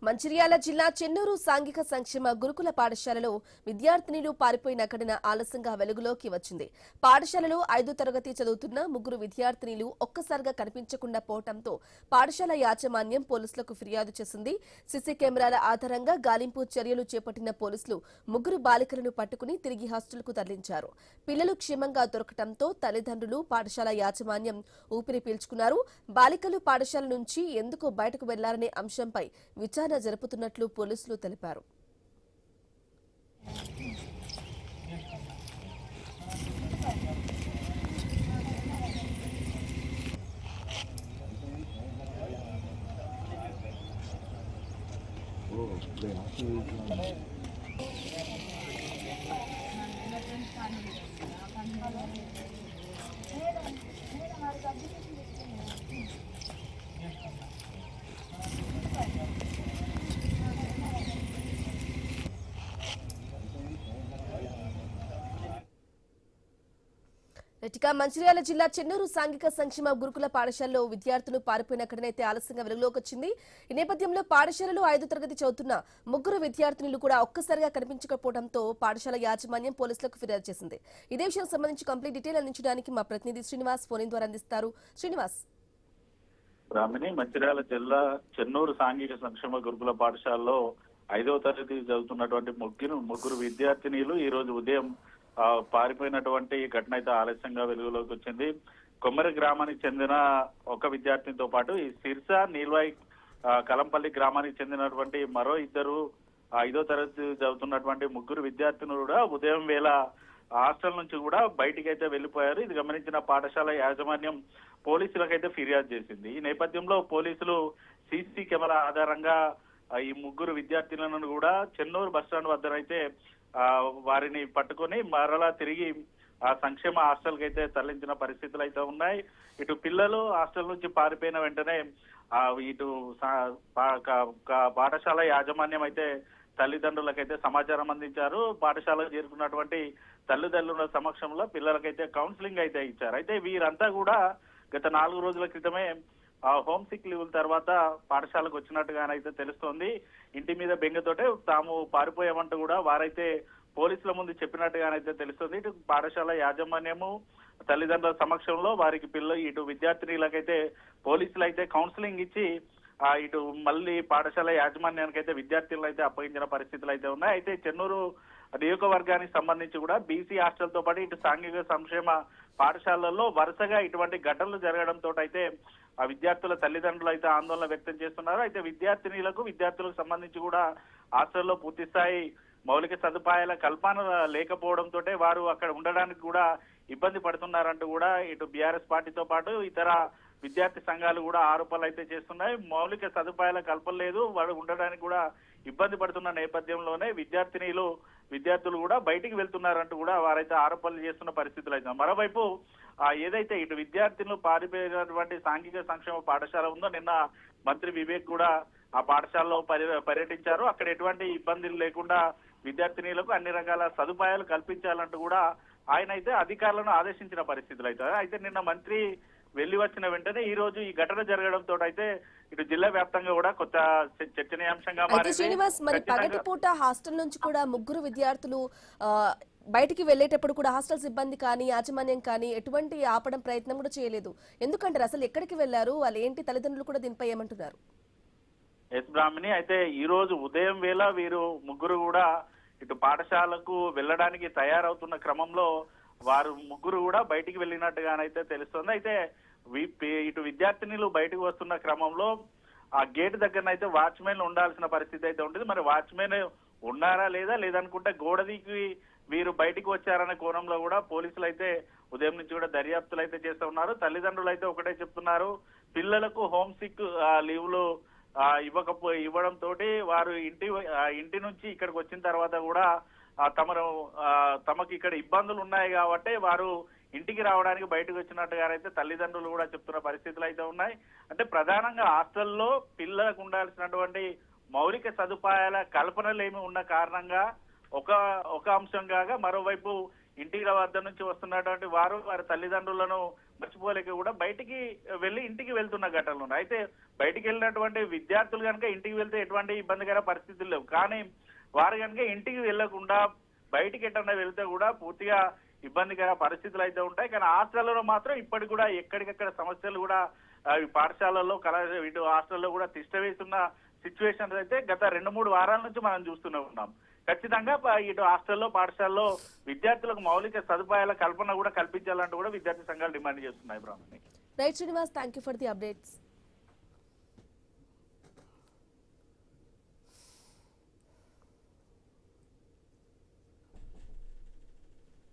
మంచిర్యాల జిల్లా చెన్నూరు సాంఘిక సంక్షేమ గురుకుల పాఠశాలలో విద్యార్థినులు పారిపోయిన ఘటన ఆలస్యంగా వెలుగులోకి వచ్చింది. పాఠశాలలో 5వ తరగతి చదువుతున్న ముగ్గురు విద్యార్థినులు ఒక్కసారిగా కనిపించకుండా పోవడంతో పాఠశాల యాజమాన్యం పోలీసులకు ఫిర్యాదు చేసింది. సీసీ కెమెరాల ఆధారంగా గాలింపు చర్యలు చేపట్టిన పోలీసులు ముగ్గురు బాలికలను పట్టుకుని తిరిగి హాస్టల్కు తరలించారు. పిల్లలు క్షేమంగా దొరకడంతో తల్లిదండ్రులు, పాఠశాల యాజమాన్యం ఊపిరి పీల్చుకున్నారు. బాలికలు పాఠశాల నుంచి ఎందుకు బయటకు వెళ్లారనే అంశంపై విచారణ జరుపుతున్నట్లు పోలీసులు తెలిపారు. ఇక మంచిర్యాల జిల్లా చెన్నూరు సాంఘిక సంక్షేమ గురుకుల పాఠశాలలో విద్యార్థులు పారిపోయిన ఘటనైతే ఆలస్యంగా వెలుగులోకి వచ్చింది. ఈ నేపథ్యంలో పాఠశాలలో 5వ తరగతి చదువుతున్న ముగ్గురు విద్యార్థినులు కూడా ఒక్కసారిగా కనిపించకపోవడంతో పాఠశాల యాజమాన్యం పోలీసులకు ఫిర్యాదు చేసింది. ఇదే విషయం సంబంధించి కంప్లీట్ డీటెయిల్ అందించడానికి మా ప్రతినిధి శ్రీనివాస్ ఫోన్ ద్వారా అందిస్తారు. శ్రీనివాస్. మంచిర్యాల జిల్లా చెన్నూరు సాంఘిక సంక్షేమ గురుకుల పాఠశాలలో 5వ తరగతి చదువుతున్నటువంటి ముగ్గురు విద్యార్థినులు ఈ రోజు ఉదయం పారిపోయినటువంటి ఘటన అయితే ఆలస్యంగా వెలుగులోకి వచ్చింది. కొమ్మరి గ్రామానికి చెందిన ఒక విద్యార్థినితో పాటు ఈ సిర్సా నీల్వాయి కలంపల్లి గ్రామానికి చెందినటువంటి మరో ఇద్దరు 5వ తరగతి చదువుతున్నటువంటి ముగ్గురు విద్యార్థినులు కూడా ఉదయం వేళ హాస్టల్ నుంచి కూడా బయటికి అయితే వెళ్లిపోయారు. ఇది గమనించిన పాఠశాల యాజమాన్యం పోలీసులకైతే ఫిర్యాదు చేసింది. ఈ నేపథ్యంలో పోలీసులు సీసీ కెమెరా ఆధారంగా ఈ ముగ్గురు విద్యార్థులను కూడా చెన్నూరు బస్టాండ్ వద్దనైతే వారిని పట్టుకొని మరలా తిరిగి ఆ సంక్షేమ హాస్టల్ కి అయితే తరలించిన పరిస్థితులు అయితే ఉన్నాయి. ఇటు పిల్లలు హాస్టల్ నుంచి పారిపోయిన వెంటనే ఇటు పాఠశాల యాజమాన్యం అయితే తల్లిదండ్రులకైతే సమాచారం అందించారు. పాఠశాలకు చేరుకున్నటువంటి తల్లిదండ్రుల సమక్షంలో పిల్లలకైతే కౌన్సిలింగ్ అయితే ఇచ్చారు. అయితే వీరంతా కూడా గత 4 రోజుల క్రితమే హోమ్ సిక్ లీవ్ తర్వాత పాఠశాలకు వచ్చినట్టుగానైతే తెలుస్తోంది. ఇంటి మీద బెంగతోటే తాము పారిపోయామంటూ కూడా వారైతే పోలీసుల ముందు చెప్పినట్టుగానైతే తెలుస్తుంది. ఇటు పాఠశాల యాజమాన్యము తల్లిదండ్రుల సమక్షంలో వారికి ఇటు విద్యార్థినులకైతే పోలీసులు అయితే కౌన్సిలింగ్ ఇచ్చి ఇటు మళ్ళీ పాఠశాల యాజమాన్యానికి అయితే విద్యార్థులను అయితే అప్పగించిన పరిస్థితులు అయితే ఉన్నాయి. అయితే చెన్నూరు నియోజకవర్గానికి సంబంధించి కూడా బీసీ హాస్టల్ తో పాటు ఇటు సాంఘిక సంక్షేమ పాఠశాలల్లో వరుసగా ఇటువంటి ఘటనలు జరగడంతో అయితే ఆ విద్యార్థుల తల్లిదండ్రులు అయితే ఆందోళన వ్యక్తం చేస్తున్నారు. అయితే విద్యార్థులకు సంబంధించి కూడా హాస్టల్లో పూర్తి స్థాయి మౌలిక సదుపాయాల కల్పన లేకపోవడంతో వారు అక్కడ ఉండడానికి కూడా ఇబ్బంది పడుతున్నారంటూ కూడా ఇటు బీఆర్ఎస్ పార్టీతో పాటు ఇతర విద్యార్థి సంఘాలు కూడా ఆరోపణలు అయితే చేస్తున్నాయి. మౌలిక సదుపాయాల కల్పన లేదు, వాడు ఉండడానికి కూడా ఇబ్బంది పడుతున్న నేపథ్యంలోనే విద్యార్థులు కూడా బయటికి వెళ్తున్నారంటూ కూడా వారైతే ఆరోపణలు చేస్తున్న పరిస్థితులు అయితే. మరోవైపు ఏదైతే ఇటు విద్యార్థులు పారిపోయినటువంటి సాంఘిక సంక్షేమ పాఠశాల ఉందో నిన్న మంత్రి వివేక్ కూడా ఆ పాఠశాలలో పర్యటించారు. అక్కడ ఎటువంటి ఇబ్బందులు లేకుండా విద్యార్థినులకు అన్ని రకాల సదుపాయాలు కల్పించాలంటూ కూడా ఆయన అయితే అధికారులను ఆదేశించిన పరిస్థితులు అయితే. అయితే నిన్న మంత్రి వెళ్లి వచ్చిన వెంటనే ఈ రోజు ఈ ఘటన జరగడంతో అయితే ఇటు జిల్లా వ్యాప్తంగా కూడా కొత్త చర్చనీయాంశంగా మారింది. శ్రీనివాస్, మరి పగటిపూట హాస్టల్ నుంచి కూడా ముగ్గురు విద్యార్థులు బయటికి వెళ్లేటప్పుడు కూడా హాస్టల్ సిబ్బంది కానీ యాజమాన్యం కానీ ఎటువంటి ఆపడం ప్రయత్నం కూడా చేయలేదు. ఎందుకంటారు? అసలు ఎక్కడికి వెళ్లారు? వాళ్ళు ఏంటి? తల్లిదండ్రులు కూడా దీనిపై ఏమంటున్నారు? బ్రాహ్మణి, అయితే ఈ రోజు ఉదయం వేళ వీరు ముగ్గురు కూడా ఇటు పాఠశాలకు వెళ్ళడానికి తయారవుతున్న క్రమంలో వారు ముగ్గురు కూడా బయటికి వెళ్ళినట్టుగానైతే తెలుస్తుంది. అయితే ఇటు విద్యార్థినులు బయటకు వస్తున్న క్రమంలో ఆ గేట్ దగ్గరనైతే వాచ్మెన్ ఉండాల్సిన పరిస్థితి అయితే ఉంటుంది. మరి వాచ్మెన్ ఉన్నారా లేదనుకుంటే గోడదికి వీరు బయటికి వచ్చారనే కోణంలో కూడా పోలీసులు అయితే ఉదయం నుంచి కూడా దర్యాప్తులు అయితే చేస్తూ ఉన్నారు. తల్లిదండ్రులు అయితే ఒకటే చెప్తున్నారు, పిల్లలకు హోమ్ సిక్ లీవ్లు ఇవ్వడంతో వారు ఇంటి నుంచి ఇక్కడికి వచ్చిన తర్వాత కూడా తమకు ఇక్కడ ఇబ్బందులు ఉన్నాయి కాబట్టి వారు ఇంటికి రావడానికి బయటకు వచ్చినట్టుగానైతే తల్లిదండ్రులు కూడా చెప్తున్న పరిస్థితులు అయితే ఉన్నాయి. అంటే ప్రధానంగా హాస్టల్లో పిల్లలకు ఉండాల్సినటువంటి మౌలిక సదుపాయాల కల్పనలేమి ఉన్న కారణంగా ఒక అంశం కాగా మరోవైపు ఇంటి వద్ద నుంచి వస్తున్నటువంటి వారి తల్లిదండ్రులను మర్చిపోలేక కూడా బయటికి వెళ్ళి ఇంటికి వెళ్తున్న ఘటనలు ఉన్నాయి. అయితే బయటికి వెళ్ళినటువంటి విద్యార్థులు కనుక ఇంటికి వెళ్తే ఎటువంటి ఇబ్బందికర పరిస్థితులు లేవు. కానీ వారు కనుక ఇంటికి వెళ్లకుండా బయటికి ఎట్టన్నా వెళ్తే కూడా పూర్తిగా ఇబ్బందికర పరిస్థితులు అయితే ఉంటాయి. కానీ హాస్టల్లో మాత్రం ఇప్పటికి కూడా ఎక్కడికక్కడ సమస్యలు కూడా ఈ పాఠశాలల్లో ఇటు హాస్టల్లో కూడా తిష్టవేస్తున్న సిచ్యువేషన్స్ అయితే గత 2-3 వారాల నుంచి మనం చూస్తూనే ఉన్నాం. ఖచ్చితంగా ఇటు హాస్టల్లో పాఠశాలలో విద్యార్థులకు మౌలిక సదుపాయాల కల్పన కూడా కల్పించాలంటూ కూడా విద్యార్థి సంఘాలు డిమాండ్ చేస్తున్నాయి. Brahmani right Srinivas, thank you for the updates.